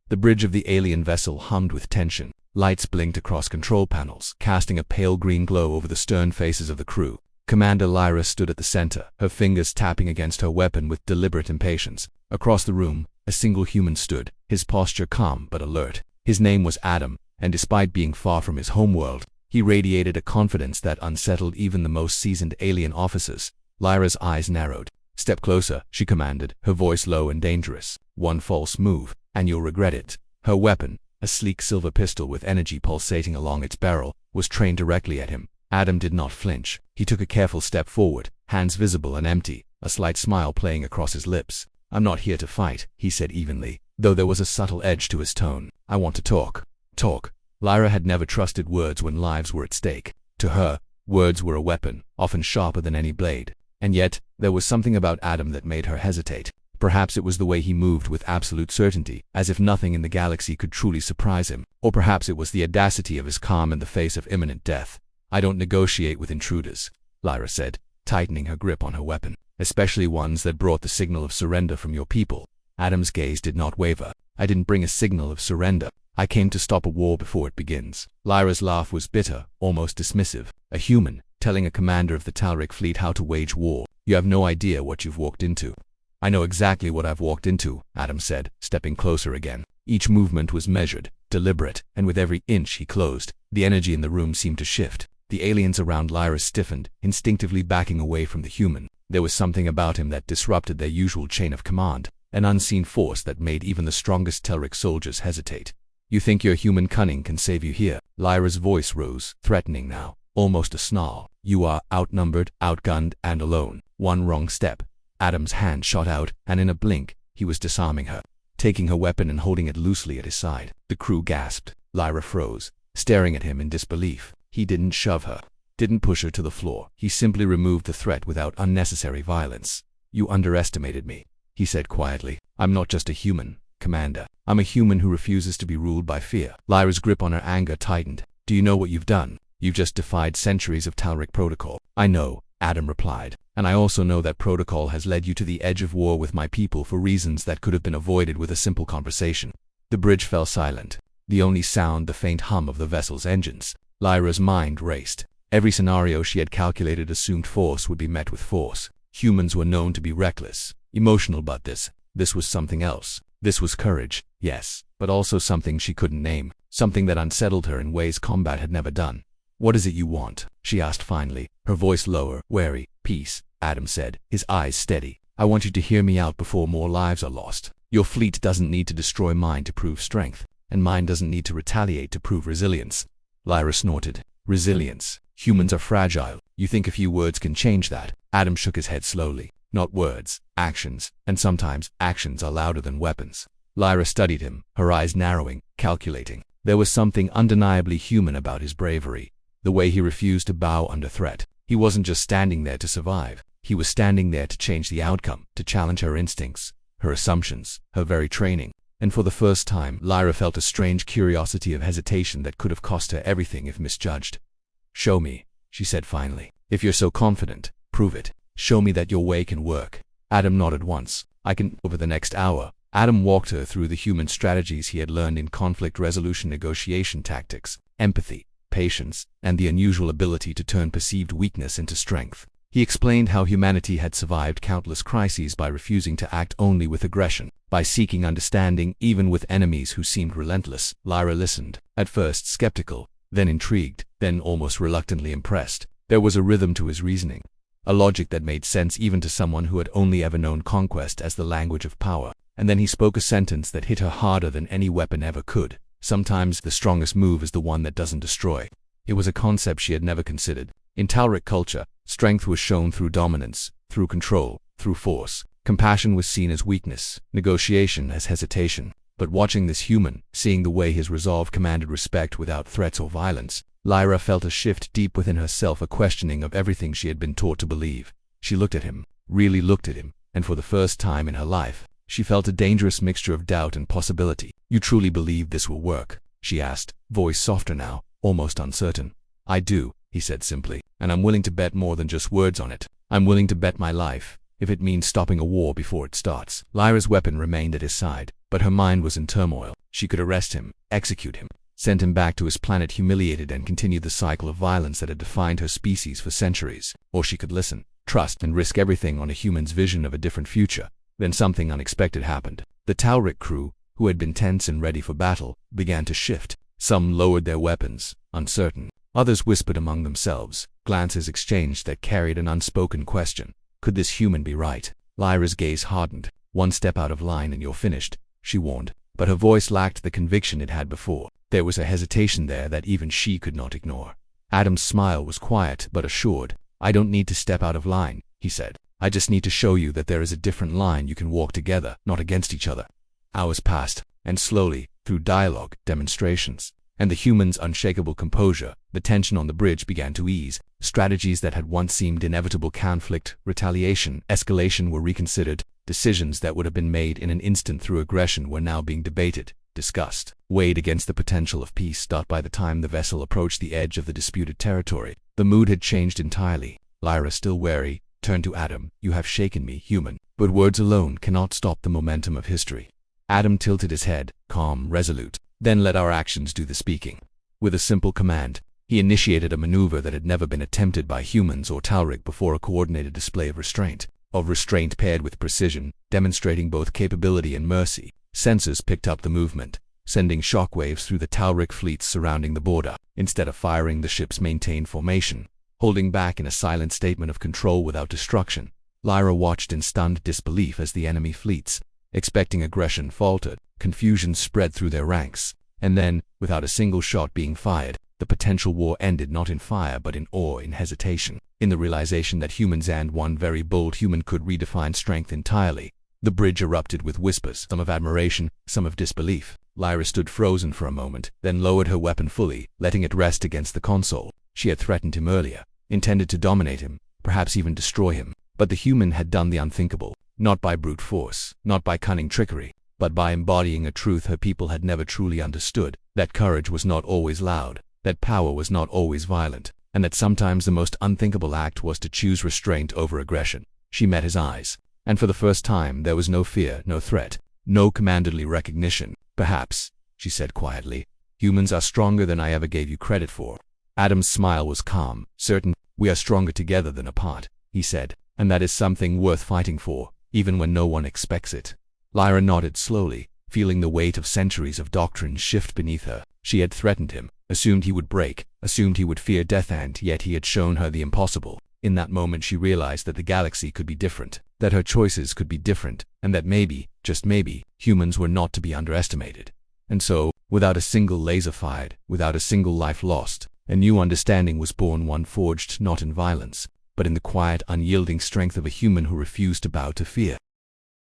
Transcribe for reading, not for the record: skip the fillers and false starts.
The bridge of the alien vessel hummed with tension. Lights blinked across control panels, casting a pale green glow over the stern faces of the crew. Commander Lyra stood at the center, her fingers tapping against her weapon with deliberate impatience. Across the room, a single human stood, his posture calm but alert. His name was Adam, and despite being far from his homeworld, he radiated a confidence that unsettled even the most seasoned alien officers. Lyra's eyes narrowed. "Step closer," she commanded, her voice low and dangerous. "One false move, and you'll regret it." Her weapon, a sleek silver pistol with energy pulsating along its barrel, was trained directly at him. Adam did not flinch. He took a careful step forward, hands visible and empty, a slight smile playing across his lips. "I'm not here to fight," he said evenly, though there was a subtle edge to his tone. "I want to talk." Talk. Lyra had never trusted words when lives were at stake. To her, words were a weapon, often sharper than any blade. And yet, there was something about Adam that made her hesitate. Perhaps it was the way he moved with absolute certainty, as if nothing in the galaxy could truly surprise him. Or perhaps it was the audacity of his calm in the face of imminent death. "I don't negotiate with intruders," Lyra said, tightening her grip on her weapon, "especially ones that brought the signal of surrender from your people." Adam's gaze did not waver. "I didn't bring a signal of surrender. I came to stop a war before it begins." Lyra's laugh was bitter, almost dismissive. A human, telling a commander of the Talric fleet how to wage war. "You have no idea what you've walked into." "I know exactly what I've walked into," Adam said, stepping closer again. Each movement was measured, deliberate, and with every inch he closed, the energy in the room seemed to shift. The aliens around Lyra stiffened, instinctively backing away from the human. There was something about him that disrupted their usual chain of command, an unseen force that made even the strongest Telric soldiers hesitate. "You think your human cunning can save you here?" Lyra's voice rose, threatening now, almost a snarl. "You are outnumbered, outgunned, and alone. One wrong step." Adam's hand shot out, and in a blink, he was disarming her, taking her weapon and holding it loosely at his side. The crew gasped. Lyra froze, staring at him in disbelief. He didn't shove her, didn't push her to the floor. He simply removed the threat without unnecessary violence. "You underestimated me," he said quietly. "I'm not just a human, Commander. I'm a human who refuses to be ruled by fear." Lyra's grip on her anger tightened. "Do you know what you've done? You've just defied centuries of Talric protocol." "I know," Adam replied, "and I also know that protocol has led you to the edge of war with my people for reasons that could have been avoided with a simple conversation." The bridge fell silent, the only sound the faint hum of the vessel's engines. Lyra's mind raced. Every scenario she had calculated assumed force would be met with force. Humans were known to be reckless, emotional, but this was something else. This was courage, yes, but also something she couldn't name, something that unsettled her in ways combat had never done. "What is it you want?" she asked finally, her voice lower, wary. "Peace," Adam said, his eyes steady. "I want you to hear me out before more lives are lost. Your fleet doesn't need to destroy mine to prove strength, and mine doesn't need to retaliate to prove resilience." Lyra snorted. "Resilience? Humans are fragile. You think a few words can change that?" Adam shook his head slowly. "Not words, actions, and sometimes actions are louder than weapons." Lyra studied him, her eyes narrowing, calculating. There was something undeniably human about his bravery, the way he refused to bow under threat. He wasn't just standing there to survive. He was standing there to change the outcome, to challenge her instincts, her assumptions, her very training. And for the first time, Lyra felt a strange curiosity of hesitation that could have cost her everything if misjudged. "Show me," she said finally. "If you're so confident, prove it. Show me that your way can work." Adam nodded once. "I can." Over the next hour, Adam walked her through the human strategies he had learned in conflict resolution negotiation tactics, empathy, patience, and the unusual ability to turn perceived weakness into strength. He explained how humanity had survived countless crises by refusing to act only with aggression, by seeking understanding even with enemies who seemed relentless. Lyra listened, at first skeptical, then intrigued, then almost reluctantly impressed. There was a rhythm to his reasoning, a logic that made sense even to someone who had only ever known conquest as the language of power. And then he spoke a sentence that hit her harder than any weapon ever could. "Sometimes the strongest move is the one that doesn't destroy." It was a concept she had never considered. In Talric culture, strength was shown through dominance, through control, through force. Compassion was seen as weakness, negotiation as hesitation. But watching this human, seeing the way his resolve commanded respect without threats or violence, Lyra felt a shift deep within herself, a questioning of everything she had been taught to believe. She looked at him, really looked at him, and for the first time in her life, she felt a dangerous mixture of doubt and possibility. "You truly believe this will work?" she asked, voice softer now, almost uncertain. "I do," he said simply, "and I'm willing to bet more than just words on it. I'm willing to bet my life, if it means stopping a war before it starts." Lyra's weapon remained at his side, but her mind was in turmoil. She could arrest him, execute him, send him back to his planet humiliated and continue the cycle of violence that had defined her species for centuries. Or she could listen, trust, and risk everything on a human's vision of a different future. Then something unexpected happened. The Talric crew, who had been tense and ready for battle, began to shift. Some lowered their weapons, uncertain. Others whispered among themselves, glances exchanged that carried an unspoken question. Could this human be right? Lyra's gaze hardened. One step out of line and you're finished, she warned. But her voice lacked the conviction it had before. There was a hesitation there that even she could not ignore. Adam's smile was quiet but assured. I don't need to step out of line, he said. I just need to show you that there is a different line you can walk together, not against each other. Hours passed, and slowly, through dialogue, demonstrations, and the human's unshakable composure, the tension on the bridge began to ease. Strategies that had once seemed inevitable, conflict, retaliation, escalation, were reconsidered. Decisions that would have been made in an instant through aggression were now being debated, discussed, weighed against the potential of peace. By the time the vessel approached the edge of the disputed territory, the mood had changed entirely. Lyra, still wary, turned to Adam. You have shaken me, human, but words alone cannot stop the momentum of history. Adam tilted his head, calm, resolute. Then let our actions do the speaking. With a simple command, he initiated a maneuver that had never been attempted by humans or Talric before, a coordinated display of restraint paired with precision, demonstrating both capability and mercy. Sensors picked up the movement, sending shockwaves through the Talric fleets surrounding the border. Instead of firing, the ships maintained formation, holding back in a silent statement of control without destruction. Lyra watched in stunned disbelief as the enemy fleets, expecting aggression, faltered. Confusion spread through their ranks, and then, without a single shot being fired, the potential war ended, not in fire but in awe, in hesitation, in the realization that humans, and one very bold human, could redefine strength entirely. The bridge erupted with whispers, some of admiration, some of disbelief. Lyra stood frozen for a moment, then lowered her weapon fully, letting it rest against the console. She had threatened him earlier, intended to dominate him, perhaps even destroy him. But the human had done the unthinkable, not by brute force, not by cunning trickery, but by embodying a truth her people had never truly understood, that courage was not always loud, that power was not always violent, and that sometimes the most unthinkable act was to choose restraint over aggression. She met his eyes, and for the first time there was no fear, no threat, no commanderly recognition. Perhaps, she said quietly, humans are stronger than I ever gave you credit for. Adam's smile was calm, certain. We are stronger together than apart, he said, and that is something worth fighting for, even when no one expects it. Lyra nodded slowly, feeling the weight of centuries of doctrine shift beneath her. She had threatened him, assumed he would break, assumed he would fear death, and yet he had shown her the impossible. In that moment she realized that the galaxy could be different, that her choices could be different, and that maybe, just maybe, humans were not to be underestimated. And so, without a single laser fired, without a single life lost, a new understanding was born, one forged not in violence, but in the quiet, unyielding strength of a human who refused to bow to fear.